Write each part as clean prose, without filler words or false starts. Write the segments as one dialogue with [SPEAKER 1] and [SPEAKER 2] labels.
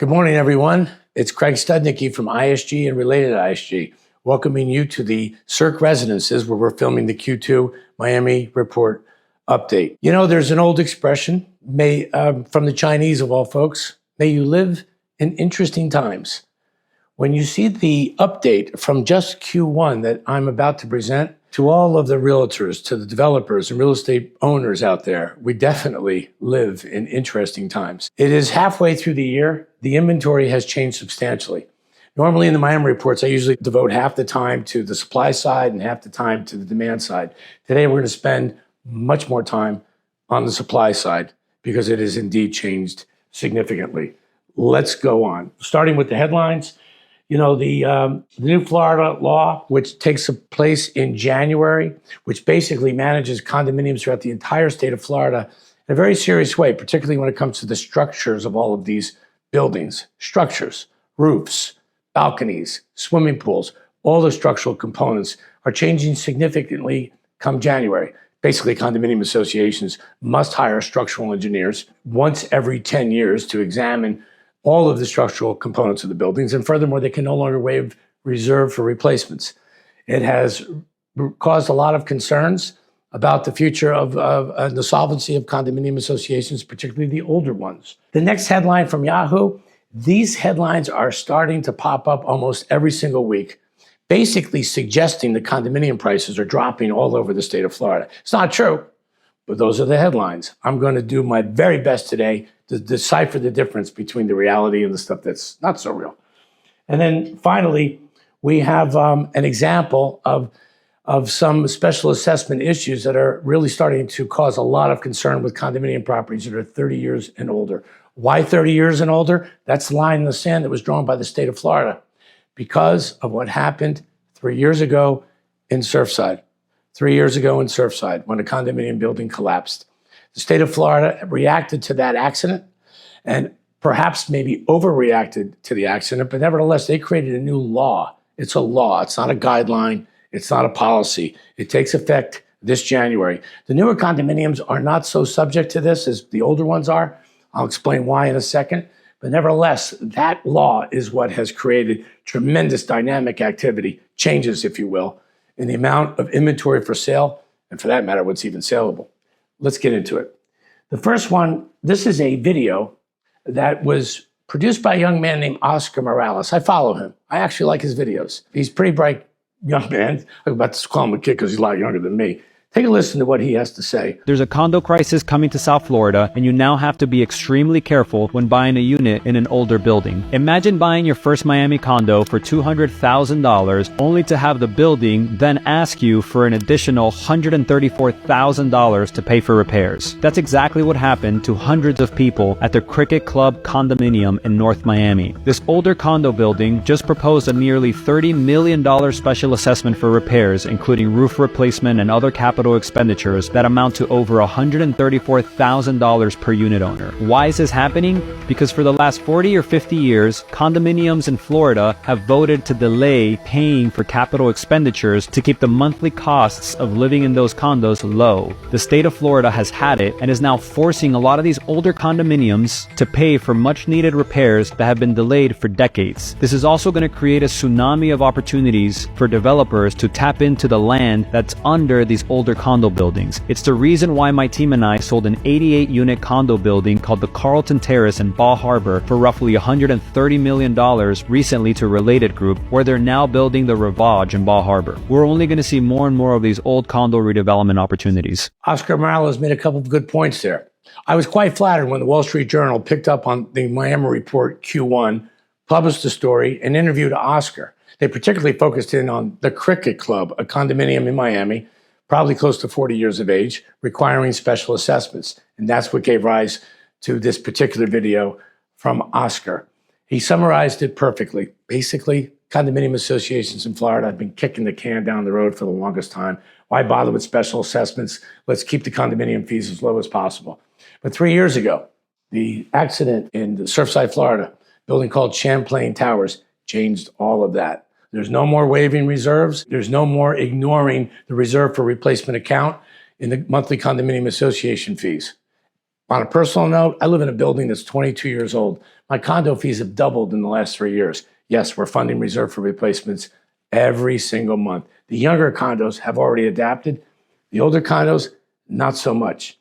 [SPEAKER 1] Good morning, everyone. It's Craig Studnicki from ISG and Related ISG, welcoming you to the Cirque Residences, where we're filming the Q2 Miami Report update. You know, there's an old expression from the Chinese of all folks, may you live in interesting times. When you see the update from just Q1 that I'm about to present, to all of the realtors, to the developers and real estate owners out there, we definitely live in interesting times. It is halfway through the year. The inventory has changed substantially. Normally in the Miami reports, I usually devote half the time to the supply side and half the time to the demand side. Today, we're going to spend much more time on the supply side because it has indeed changed significantly. Let's go on. Starting with the headlines. You know, the new Florida law, which takes place in January, which basically manages condominiums throughout the entire state of Florida in a very serious way, particularly when it comes to the structures of all of these buildings. Structures, roofs, balconies, swimming pools, all the structural components are changing significantly come January. Basically, condominium associations must hire structural engineers once every 10 years to examine all of the structural components of the buildings. And furthermore, they can no longer waive reserve for replacements. It has caused a lot of concerns about the future of the solvency of condominium associations, particularly the older ones. The next headline from Yahoo, these headlines are starting to pop up almost every single week, basically suggesting that condominium prices are dropping all over the state of Florida. It's not true, but those are the headlines. I'm going to do my very best today to decipher the difference between the reality and the stuff that's not so real. And then finally, we have an example of some special assessment issues that are really starting to cause a lot of concern with condominium properties that are 30 years and older. Why 30 years and older? That's the line in the sand that was drawn by the state of Florida because of what happened 3 years ago in Surfside. 3 years ago in Surfside, when a condominium building collapsed. The state of Florida reacted to that accident and perhaps maybe overreacted to the accident, but nevertheless, they created a new law. It's a law. It's not a guideline. It's not a policy. It takes effect this January. The newer condominiums are not so subject to this as the older ones are. I'll explain why in a second. But nevertheless, that law is what has created tremendous dynamic activity, changes, if you will, in the amount of inventory for sale, and for that matter, what's even saleable. Let's get into it. The first one, this is a video that was produced by a young man named Oscar Morales. I follow him. I actually like his videos. He's a pretty bright young man. I'm about to call him a kid because he's a lot younger than me. Take a listen to what he has to say.
[SPEAKER 2] There's a condo crisis coming to South Florida, and you now have to be extremely careful when buying a unit in an older building. Imagine buying your first Miami condo for $200,000, only to have the building then ask you for an additional $134,000 to pay for repairs. That's exactly what happened to hundreds of people at the Cricket Club condominium in North Miami. This older condo building just proposed a nearly $30 million special assessment for repairs, including roof replacement and other capital expenditures that amount to over $134,000 per unit owner. Why is this happening? Because for the last 40 or 50 years, condominiums in Florida have voted to delay paying for capital expenditures to keep the monthly costs of living in those condos low. The state of Florida has had it and is now forcing a lot of these older condominiums to pay for much needed repairs that have been delayed for decades. This is also going to create a tsunami of opportunities for developers to tap into the land that's under these older condo buildings. It's the reason why my team and I sold an 88-unit condo building called the Carlton Terrace in Bal Harbour for roughly $130 million recently to Related Group, where they're now building the Rivage in Bal Harbour. We're only going to see more and more of these old condo redevelopment opportunities.
[SPEAKER 1] Oscar Morales made a couple of good points there. I was quite flattered when the Wall Street Journal picked up on the Miami Report Q1, published the story, and interviewed Oscar. They particularly focused in on the Cricket Club, a condominium in Miami, probably close to 40 years of age, requiring special assessments. And that's what gave rise to this particular video from Oscar. He summarized it perfectly. Basically, condominium associations in Florida have been kicking the can down the road for the longest time. Why bother with special assessments? Let's keep the condominium fees as low as possible. But 3 years ago, the accident in Surfside, Florida, building called Champlain Towers, changed all of that. There's no more waiving reserves. There's no more ignoring the reserve for replacement account in the monthly condominium association fees. On a personal note, I live in a building that's 22 years old. My condo fees have doubled in the last 3 years. Yes, we're funding reserve for replacements every single month. The younger condos have already adapted. The older condos, not so much.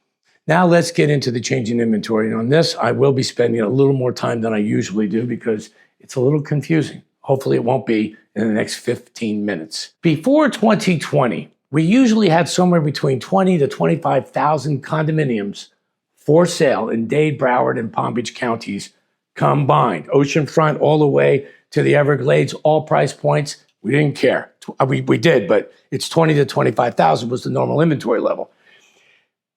[SPEAKER 1] Now let's get into the changing inventory. And on this, I will be spending a little more time than I usually do because it's a little confusing. Hopefully it won't be in the next 15 minutes. Before 2020, we usually had somewhere between 20 to 25,000 condominiums for sale in Dade, Broward, and Palm Beach counties combined. Oceanfront all the way to the Everglades, all price points. We didn't care. We did, but it's 20 to 25,000 was the normal inventory level.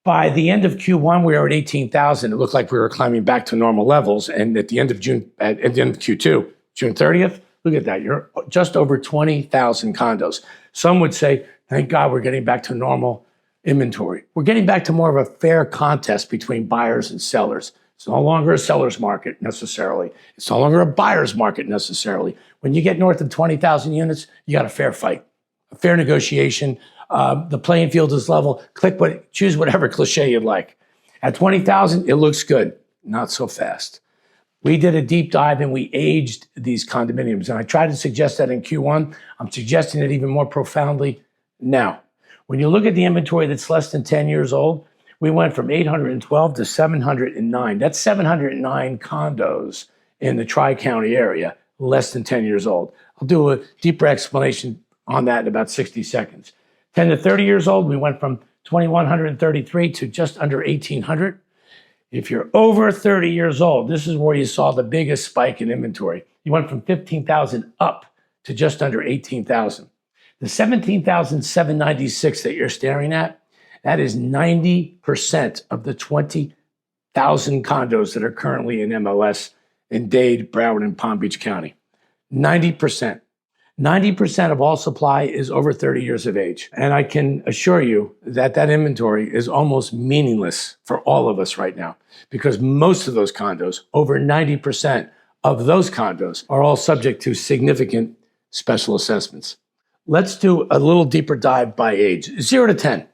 [SPEAKER 1] By the end of Q1, we were at 18,000. It looked like we were climbing back to normal levels. And at the end of June, at the end of Q2, June 30th, look at that. You're just over 20,000 condos. Some would say, thank God we're getting back to normal inventory. We're getting back to more of a fair contest between buyers and sellers. It's no longer a seller's market necessarily. It's no longer a buyer's market necessarily. When you get north of 20,000 units, you got a fair fight, a fair negotiation. The playing field is level. Choose whatever cliche you'd like. At 20,000, it looks good. Not so fast. We did a deep dive and we aged these condominiums. And I tried to suggest that in Q1. I'm suggesting it even more profoundly now. When you look at the inventory that's less than 10 years old, we went from 812 to 709. That's 709 condos in the Tri-County area, less than 10 years old. I'll do a deeper explanation on that in about 60 seconds. 10 to 30 years old, we went from 2,133 to just under 1,800. If you're over 30 years old, this is where you saw the biggest spike in inventory. You went from 15,000 up to just under 18,000. The 17,796 that you're staring at, that is 90% of the 20,000 condos that are currently in MLS in Dade, Broward, and Palm Beach County. 90%. 90% of all supply is over 30 years of age. And I can assure you that that inventory is almost meaningless for all of us right now because most of those condos, over 90% of those condos, are all subject to significant special assessments. Let's do a little deeper dive by age. 0 to 10.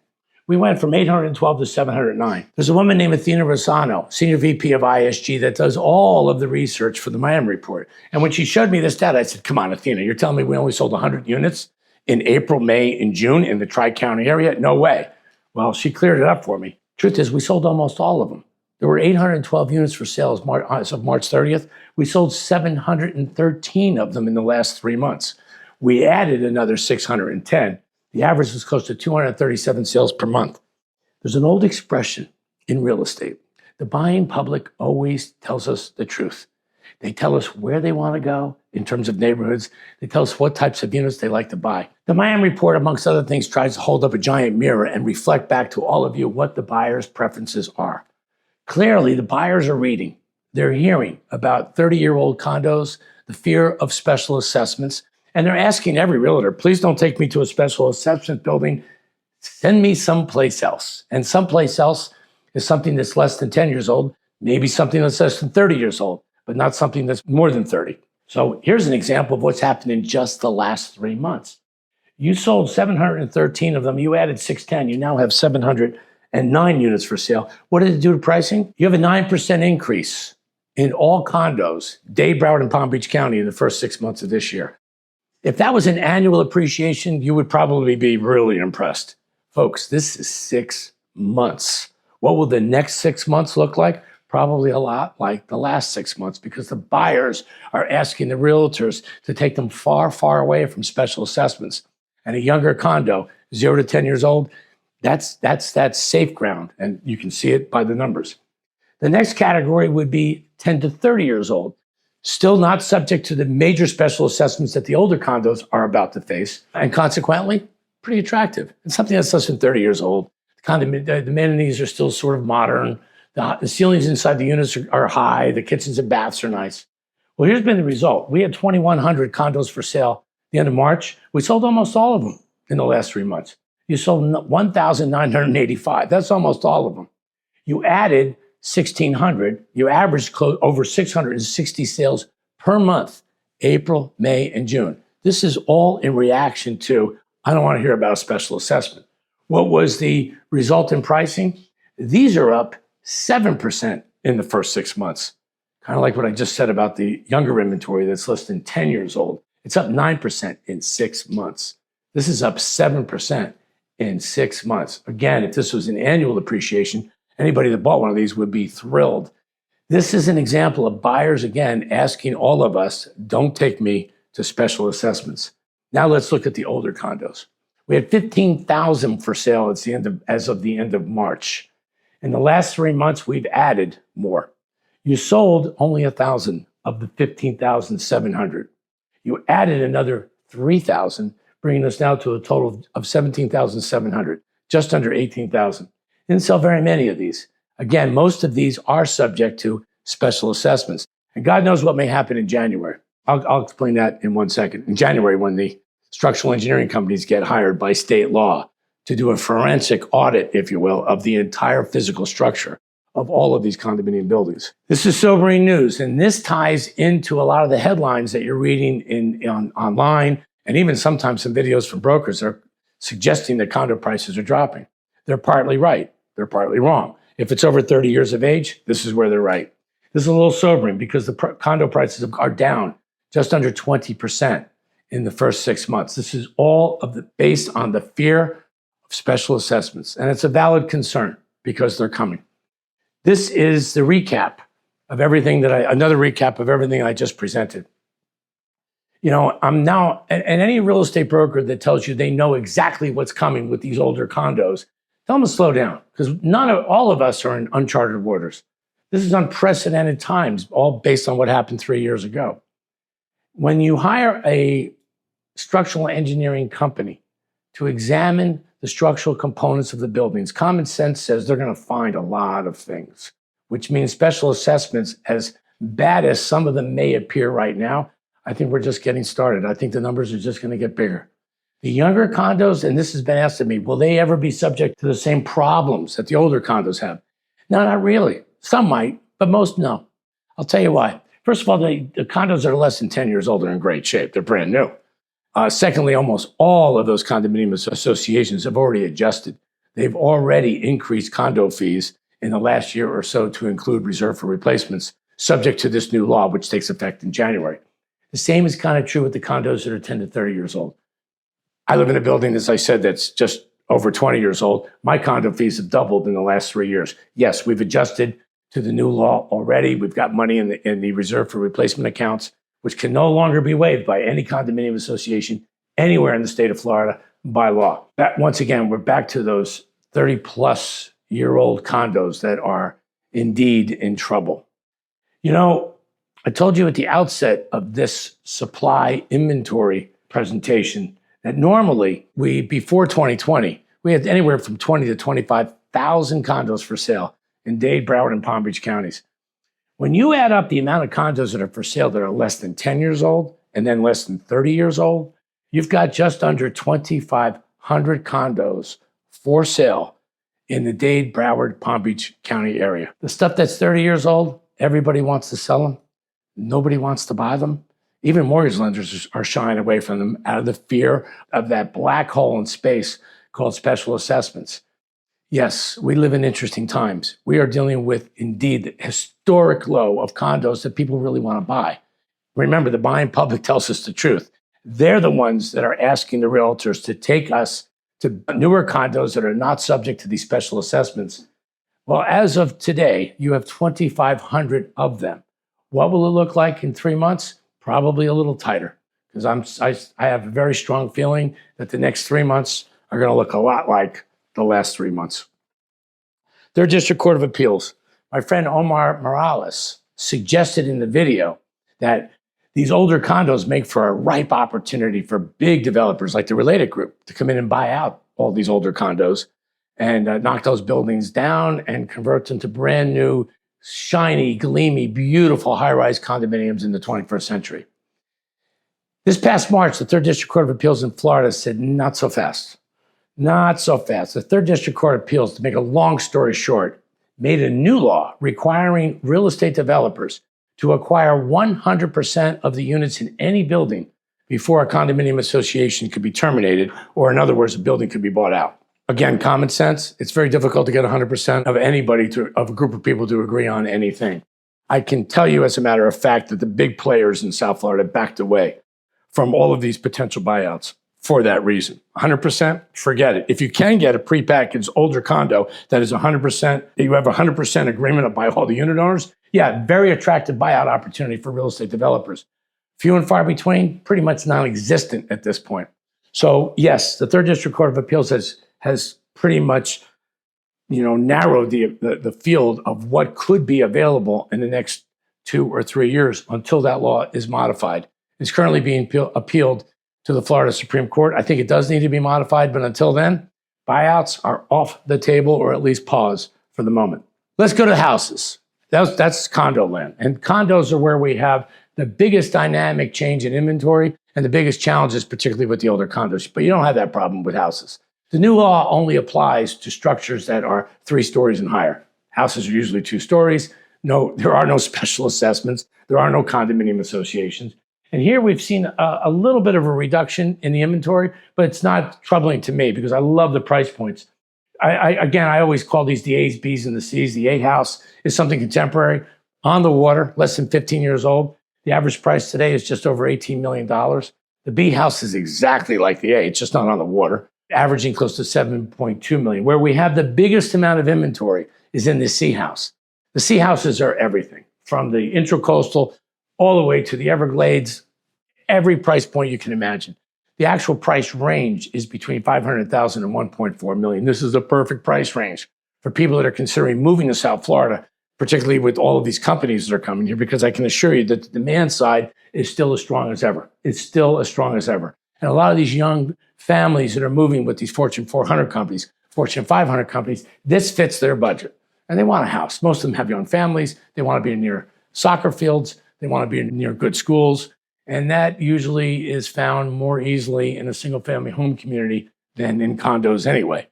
[SPEAKER 1] We went from 812 to 709. There's a woman named Athena Rosano, Senior VP of ISG, that does all of the research for the Miami report. And when she showed me this data, I said, come on, Athena, you're telling me we only sold 100 units in April, May, and June in the Tri-County area? No way. Well, she cleared it up for me. Truth is, we sold almost all of them. There were 812 units for sale as of March 30th. We sold 713 of them in the last 3 months. We added another 610. The average was close to 237 sales per month. There's an old expression in real estate. The buying public always tells us the truth. They tell us where they want to go in terms of neighborhoods. They tell us what types of units they like to buy. The Miami report, amongst other things, tries to hold up a giant mirror and reflect back to all of you what the buyers' preferences are. Clearly, the buyers are reading. They're hearing about 30-year-old condos, the fear of special assessments, and they're asking every realtor, please don't take me to a special assessment building. Send me someplace else. And someplace else is something that's less than 10 years old, maybe something that's less than 30 years old, but not something that's more than 30. So here's an example of what's happened in just the last 3 months. You sold 713 of them. You added 610. You now have 709 units for sale. What did it do to pricing? You have a 9% increase in all condos, Dade, Broward, and Palm Beach County in the first 6 months of this year. If that was an annual appreciation, you would probably be really impressed. Folks, this is 6 months. What will the next 6 months look like? Probably a lot like the last 6 months because the buyers are asking the realtors to take them far, far away from special assessments. And a younger condo, 0 to 10 years old, that's safe ground. And you can see it by the numbers. The next category would be 10 to 30 years old. Still not subject to the major special assessments that the older condos are about to face, and consequently, pretty attractive. It's something that's less than 30 years old. The amenities are still sort of modern. The ceilings inside the units are high. The kitchens and baths are nice. Well, here's been the result. We had 2,100 condos for sale at the end of March. We sold almost all of them in the last 3 months. You sold 1,985. That's almost all of them. You added 1,600, you averaged over 660 sales per month, April, May, and June. This is all in reaction to, I don't want to hear about a special assessment. What was the result in pricing? These are up 7% in the first 6 months. Kind of like what I just said about the younger inventory that's less than 10 years old. It's up 9% in 6 months. This is up 7% in 6 months. Again, if this was an annual appreciation, anybody that bought one of these would be thrilled. This is an example of buyers, again, asking all of us, don't take me to special assessments. Now let's look at the older condos. We had 15,000 for sale as of the end of March. In the last 3 months, we've added more. You sold only 1,000 of the 15,700. You added another 3,000, bringing us now to a total of 17,700, just under 18,000. Didn't sell very many of these. Again, most of these are subject to special assessments. And God knows what may happen in January. I'll explain that in 1 second. In January, when the structural engineering companies get hired by state law to do a forensic audit, if you will, of the entire physical structure of all of these condominium buildings. This is sobering news, and this ties into a lot of the headlines that you're reading online, and even sometimes some videos from brokers are suggesting that condo prices are dropping. They're partly right. They're partly wrong. If it's over 30 years of age, this is where they're right. This is a little sobering because the condo prices are down just under 20% in the first 6 months. This is all based on the fear of special assessments. And it's a valid concern because they're coming. This is the recap of another recap of everything I just presented. You know, I'm now, and any real estate broker that tells you they know exactly what's coming with these older condos, tell them to slow down, because all of us are in uncharted waters. This is unprecedented times, all based on what happened 3 years ago. When you hire a structural engineering company to examine the structural components of the buildings, common sense says they're going to find a lot of things, which means special assessments, as bad as some of them may appear right now, I think we're just getting started. I think the numbers are just going to get bigger. The younger condos, and this has been asked of me, will they ever be subject to the same problems that the older condos have? No, not really. Some might, but most no. I'll tell you why. First of all, the condos that are less than 10 years old are in great shape. They're brand new. Secondly, almost all of those condominium associations have already adjusted. They've already increased condo fees in the last year or so to include reserve for replacements, subject to this new law, which takes effect in January. The same is kind of true with the condos that are 10 to 30 years old. I live in a building, as I said, that's just over 20 years old. My condo fees have doubled in the last 3 years. Yes, we've adjusted to the new law already. We've got money in the reserve for replacement accounts, which can no longer be waived by any condominium association anywhere in the state of Florida by law. Once again, we're back to those 30-plus-year-old condos that are indeed in trouble. You know, I told you at the outset of this supply inventory presentation that normally before 2020, we had anywhere from 20 to 25,000 condos for sale in Dade, Broward, and Palm Beach counties. When you add up the amount of condos that are for sale that are less than 10 years old and then less than 30 years old, you've got just under 2,500 condos for sale in the Dade, Broward, Palm Beach County area. The stuff that's 30 years old, everybody wants to sell them. Nobody wants to buy them. Even mortgage lenders are shying away from them out of the fear of that black hole in space called special assessments. Yes, we live in interesting times. We are dealing with, indeed, the historic low of condos that people really want to buy. Remember, the buying public tells us the truth. They're the ones that are asking the realtors to take us to newer condos that are not subject to these special assessments. Well, as of today, you have 2,500 of them. What will it look like in 3 months? Probably a little tighter, because I have a very strong feeling that the next 3 months are going to look a lot like the last 3 months. Third District Court of Appeals. My friend Omar Morales suggested in the video that these older condos make for a ripe opportunity for big developers like the Related Group to come in and buy out all these older condos and knock those buildings down and convert them to brand new, shiny, gleamy, beautiful high-rise condominiums in the 21st century. This past March, the Third District Court of Appeals in Florida said, not so fast. Not so fast. The Third District Court of Appeals, to make a long story short, made a new law requiring real estate developers to acquire 100% of the units in any building before a condominium association could be terminated, or in other words, a building could be bought out. Again, common sense. It's very difficult to get 100% of anybody of a group of people to agree on anything. I can tell you as a matter of fact that the big players in South Florida backed away from all of these potential buyouts for that reason. 100%, forget it. If you can get a prepackaged older condo that is 100%, you have 100% agreement by all the unit owners, yeah, very attractive buyout opportunity for real estate developers. Few and far between, pretty much non-existent at this point. So yes, the Third District Court of Appeals has pretty much, narrowed the field of what could be available in the next 2 or 3 years until that law is modified. It's currently being appealed to the Florida Supreme Court. I think it does need to be modified, but until then, buyouts are off the table, or at least pause for the moment. Let's go to houses. That's condo land. And condos are where we have the biggest dynamic change in inventory and the biggest challenges, particularly with the older condos. But you don't have that problem with houses. The new law only applies to structures that are 3 stories and higher. Houses are usually 2 stories. No, there are no special assessments. There are no condominium associations. And here we've seen a little bit of a reduction in the inventory, but it's not troubling to me because I love the price points. I always call these the A's, B's, and the C's. The A house is something contemporary, on the water, less than 15 years old. The average price today is just over $18 million. The B house is exactly like the A, it's just not on the water, averaging close to $7.2 million. Where we have the biggest amount of inventory is in the C house. The C houses are everything, from the intracoastal all the way to the Everglades, every price point you can imagine. The actual price range is between $500,000 and $1.4 million. This is a perfect price range for people that are considering moving to South Florida, particularly with all of these companies that are coming here, because I can assure you that the demand side is still as strong as ever. It's still as strong as ever. And a lot of these young families that are moving with these Fortune 400 companies, Fortune 500 companies, this fits their budget. And they want a house. Most of them have young families. They want to be near soccer fields. They want to be near good schools. And that usually is found more easily in a single family home community than in condos anyway.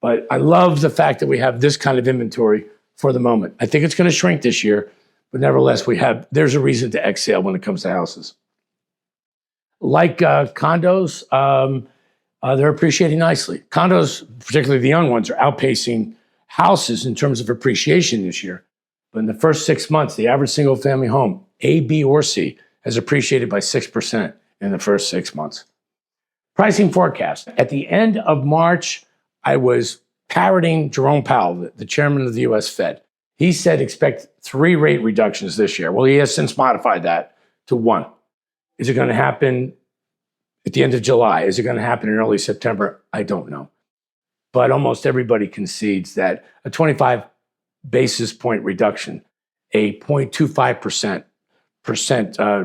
[SPEAKER 1] But I love the fact that we have this kind of inventory for the moment. I think it's going to shrink this year, but nevertheless, there's a reason to exhale when it comes to houses. Like condos, they're appreciating nicely. Condos, particularly the young ones, are outpacing houses in terms of appreciation this year. But in the first 6 months, the average single family home, A, B, or C, has appreciated by 6% in the first 6 months. Pricing forecast. At the end of March, I was parroting Jerome Powell, the chairman of the U.S. Fed. He said expect 3 rate reductions this year. Well, he has since modified that to 1. Is it going to happen at the end of July? Is it going to happen in early September? I don't know. But almost everybody concedes that a 25 basis point reduction, a 0.25%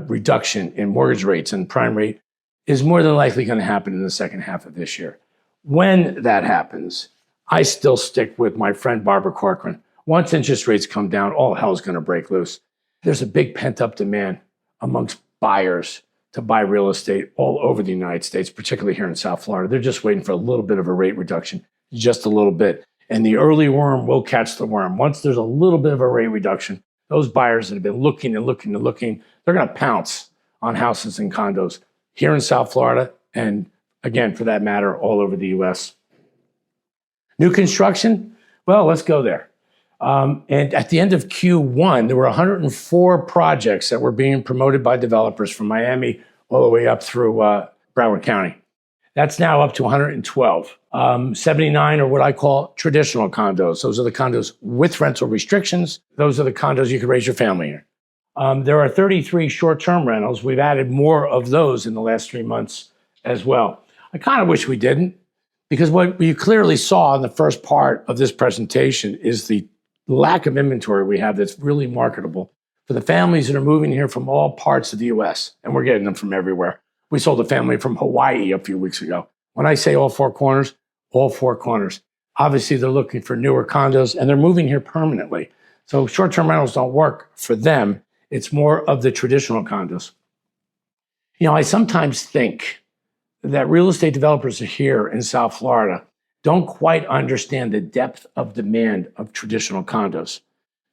[SPEAKER 1] reduction in mortgage rates and prime rate is more than likely going to happen in the second half of this year. When that happens, I still stick with my friend Barbara Corcoran. Once interest rates come down, all hell is going to break loose. There's a big pent-up demand amongst buyers to buy real estate all over the United States, particularly here in South Florida. They're just waiting for a little bit of a rate reduction, just a little bit. And the early worm will catch the worm. Once there's a little bit of a rate reduction, those buyers that have been looking and looking and looking, they're going to pounce on houses and condos here in South Florida and, again, for that matter, all over the U.S. New construction? Well, let's go there. And at the end of Q1, there were 104 projects that were being promoted by developers from Miami all the way up through Broward County. That's now up to 112. 79 are what I call traditional condos. Those are the condos with rental restrictions. Those are the condos you can raise your family in. There are 33 short-term rentals. We've added more of those in the last 3 months as well. I kind of wish we didn't, because what you clearly saw in the first part of this presentation is the lack of inventory we have that's really marketable for the families that are moving here from all parts of the U.S., and we're getting them from everywhere. We sold a family from Hawaii a few weeks ago. When I say all 4 corners, all 4 corners. Obviously, they're looking for newer condos, and they're moving here permanently. So short-term rentals don't work for them. It's more of the traditional condos. I sometimes think that real estate developers here in South Florida don't quite understand the depth of demand of traditional condos.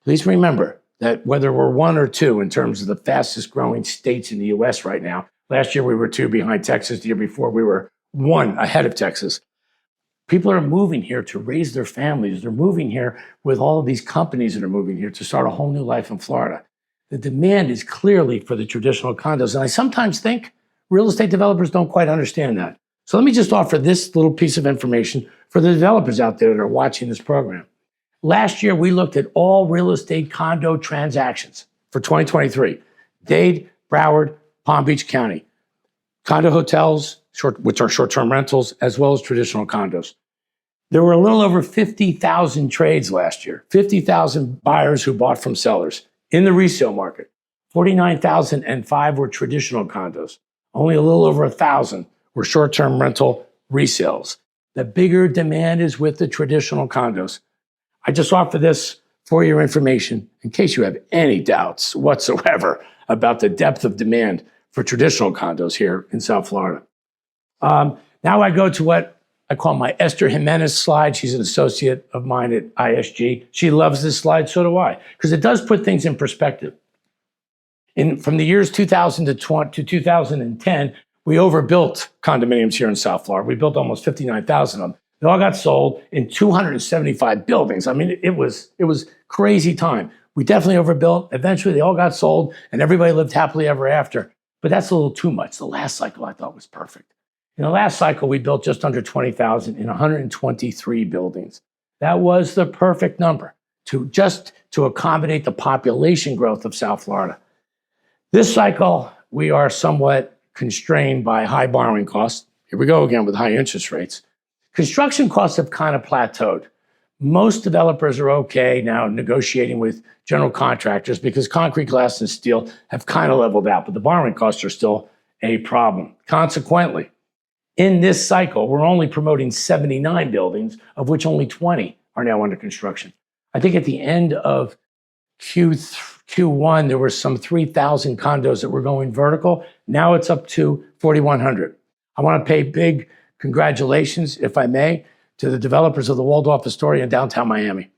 [SPEAKER 1] Please remember that whether we're 1 or 2 in terms of the fastest growing states in the U.S. right now, last year we were 2 behind Texas. The year before we were 1 ahead of Texas. People are moving here to raise their families. They're moving here with all of these companies that are moving here to start a whole new life in Florida. The demand is clearly for the traditional condos. And I sometimes think real estate developers don't quite understand that. So let me just offer this little piece of information for the developers out there that are watching this program. Last year, we looked at all real estate condo transactions for 2023. Dade, Broward, Palm Beach County. Condo hotels, which are short-term rentals, as well as traditional condos. There were a little over 50,000 trades last year, 50,000 buyers who bought from sellers in the resale market. 49,005 were traditional condos. Only a little over 1,000 were short-term rental resales. The bigger demand is with the traditional condos. I just offer this for your information in case you have any doubts whatsoever about the depth of demand for traditional condos here in South Florida. Now I go to what I call my Esther Jimenez slide. She's an associate of mine at ISG. She loves this slide, so do I, because it does put things in perspective. From the years 2000 to 2010, we overbuilt condominiums here in South Florida. We built almost 59,000 of them. They all got sold in 275 buildings. I mean, it was crazy time. We definitely overbuilt. Eventually, they all got sold, and everybody lived happily ever after. But that's a little too much. The last cycle I thought was perfect. In the last cycle, we built just under 20,000 in 123 buildings. That was the perfect number to accommodate the population growth of South Florida. This cycle, we are somewhat constrained by high borrowing costs. Here we go again with high interest rates. Construction costs have kind of plateaued. Most developers are okay now negotiating with general contractors because concrete, glass, and steel have kind of leveled out, but the borrowing costs are still a problem. Consequently, in this cycle, we're only promoting 79 buildings, of which only 20 are now under construction. I think at the end of Q1, there were some 3,000 condos that were going vertical. Now it's up to 4,100. I want to pay big congratulations, if I may, to the developers of the Waldorf Astoria in downtown Miami.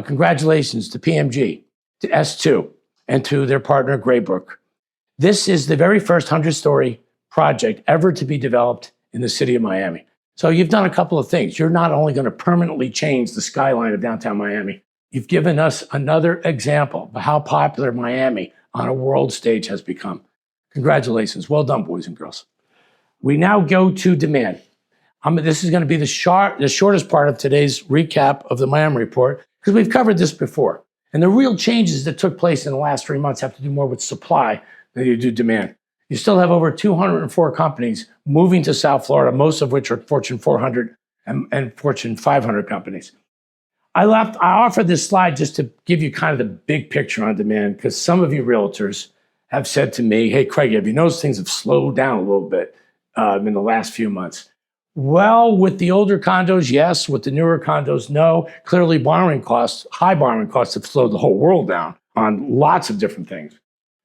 [SPEAKER 1] Congratulations to PMG, to S2, and to their partner, Graybrook. This is the very first 100-story project ever to be developed in the city of Miami. So you've done a couple of things. You're not only going to permanently change the skyline of downtown Miami, you've given us another example of how popular Miami on a world stage has become. Congratulations. Well done, boys and girls. We now go to demand. This is going to be the shortest part of today's recap of the Miami report because we've covered this before. And the real changes that took place in the last 3 months have to do more with supply than they do demand. You still have over 204 companies moving to South Florida, most of which are Fortune 400 and Fortune 500 companies. I offer this slide just to give you kind of the big picture on demand because some of you realtors have said to me, hey, Craig, have you noticed things have slowed down a little bit in the last few months? Well, with the older condos, yes. With the newer condos, no. Clearly, high borrowing costs have slowed the whole world down on lots of different things.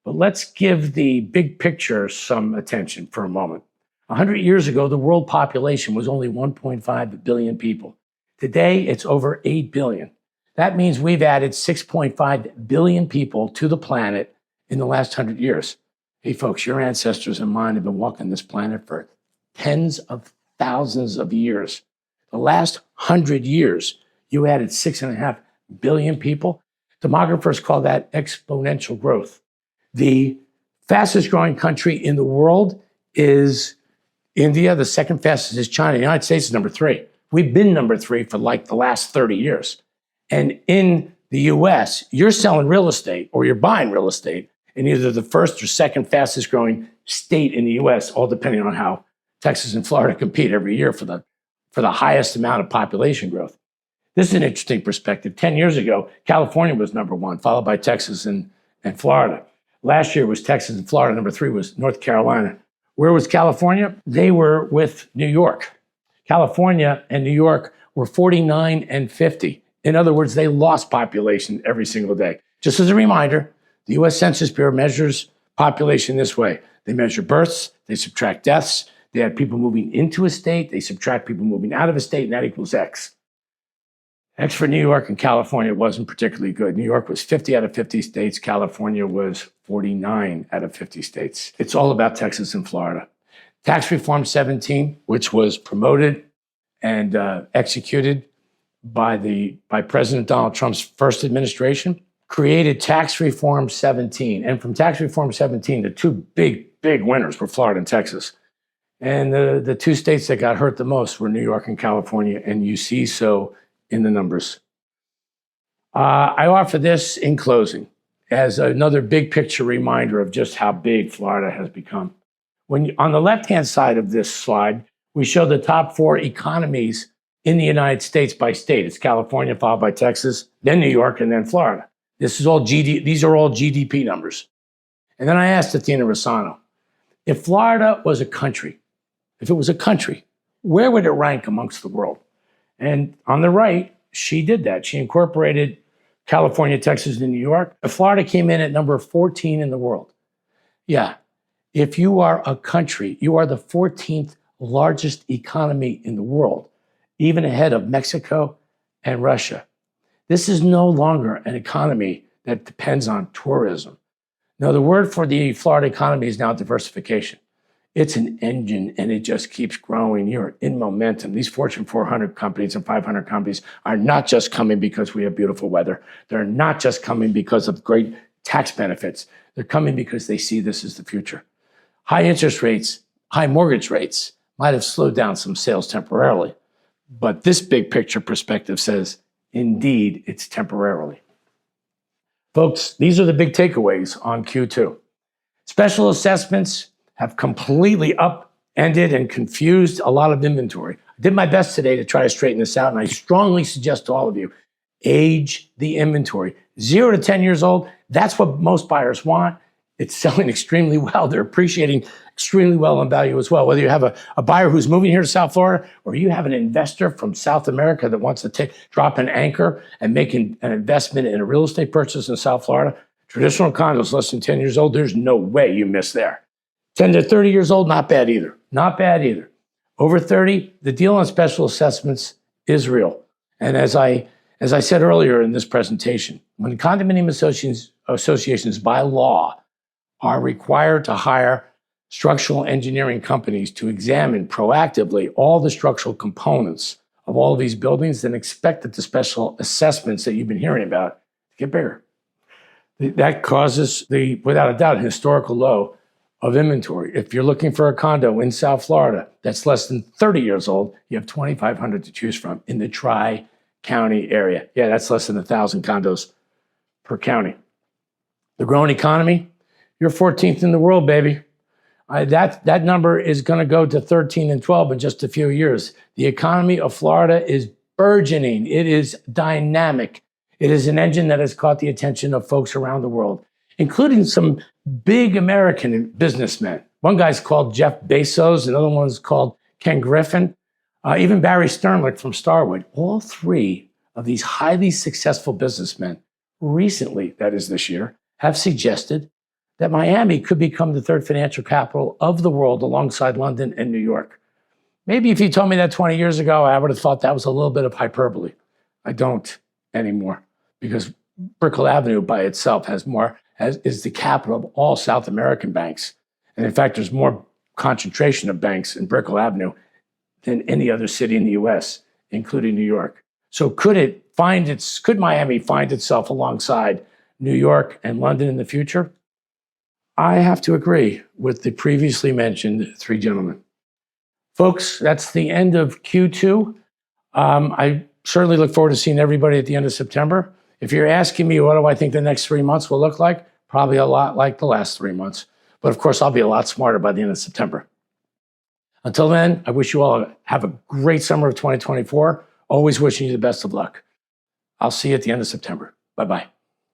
[SPEAKER 1] But let's give the big picture some attention for a moment. 100 years ago, the world population was only 1.5 billion people. Today, it's over 8 billion. That means we've added 6.5 billion people to the planet in the last 100 years. Hey, folks, your ancestors and mine have been walking this planet for tens of thousands of years. The last 100 years, you added 6.5 billion people. Demographers call that exponential growth. The fastest growing country in the world is India. The second fastest is China. The United States is number 3. We've been number 3 for like the last 30 years. And in the US, you're selling real estate or you're buying real estate in either the first or second fastest growing state in the US, all depending on how Texas and Florida compete every year for the highest amount of population growth. This is an interesting perspective. 10 years ago, California was number 1, followed by Texas and Florida. Last year was Texas and Florida. Number 3 was North Carolina. Where was California? They were with New York. California and New York were 49 and 50. In other words, they lost population every single day. Just as a reminder, the U.S. Census Bureau measures population this way. They measure births, they subtract deaths, they add people moving into a state, they subtract people moving out of a state, and that equals X. X for New York and California wasn't particularly good. New York was 50 out of 50 states. California was 49 out of 50 states. It's all about Texas and Florida. Tax Reform 17, which was promoted and executed by President Donald Trump's first administration, created Tax Reform 17. And from Tax Reform 17, the two big winners were Florida and Texas. And the two states that got hurt the most were New York and California, and you see so in the numbers. I offer this in closing as another big picture reminder of just how big Florida has become. On the left-hand side of this slide, we show the top 4 economies in the United States by state. It's California, followed by Texas, then New York, and then Florida. These are all GDP numbers. And then I asked Athena Rossano, if Florida was a country, if it was a country, where would it rank amongst the world? And on the right, she did that. She incorporated California, Texas, and New York. Florida came in at number 14 in the world. Yeah, if you are a country, you are the 14th largest economy in the world, even ahead of Mexico and Russia. This is no longer an economy that depends on tourism. No, the word for the Florida economy is now diversification. It's an engine, and it just keeps growing. You're in momentum. These Fortune 400 companies and 500 companies are not just coming because we have beautiful weather. They're not just coming because of great tax benefits. They're coming because they see this as the future. High interest rates, high mortgage rates might have slowed down some sales temporarily, but this big picture perspective says, indeed, it's temporarily. Folks, these are the big takeaways on Q2. Special assessments have completely upended and confused a lot of inventory. I did my best today to try to straighten this out, and I strongly suggest to all of you, age the inventory. 0 to 10 years old, that's what most buyers want. It's selling extremely well. They're appreciating extremely well in value as well. Whether you have a buyer who's moving here to South Florida, or you have an investor from South America that wants to drop an anchor and make an investment in a real estate purchase in South Florida, traditional condos less than 10 years old, there's no way you miss there. 10 to 30 years old, not bad either. Not bad either. Over 30, the deal on special assessments is real. And as I said earlier in this presentation, when condominium associations by law are required to hire structural engineering companies to examine proactively all the structural components of all of these buildings, then expect that the special assessments that you've been hearing about get bigger. That causes without a doubt, historical low of inventory. If you're looking for a condo in South Florida that's less than 30 years old, you have 2,500 to choose from in the Tri-County area. Yeah, that's less than 1,000 condos per county. The growing economy, you're 14th in the world, baby. That number is going to go to 13 and 12 in just a few years. The economy of Florida is burgeoning. It is dynamic. It is an engine that has caught the attention of folks around the world, including some big American businessmen. One guy's called Jeff Bezos, another one's called Ken Griffin, even Barry Sternlicht from Starwood. All 3 of these highly successful businessmen recently, that is this year, have suggested that Miami could become the 3rd financial capital of the world alongside London and New York. Maybe if you told me that 20 years ago, I would have thought that was a little bit of hyperbole. I don't anymore, because Brickell Avenue by itself is the capital of all South American banks. And in fact, there's more concentration of banks in Brickell Avenue than any other city in the US, including New York. So could Miami find itself alongside New York and London in the future? I have to agree with the previously mentioned 3 gentlemen. Folks, that's the end of Q2. I certainly look forward to seeing everybody at the end of September. If you're asking me what do I think the next 3 months will look like, probably a lot like the last 3 months. But of course, I'll be a lot smarter by the end of September. Until then, I wish you all have a great summer of 2024. Always wishing you the best of luck. I'll see you at the end of September. Bye-bye.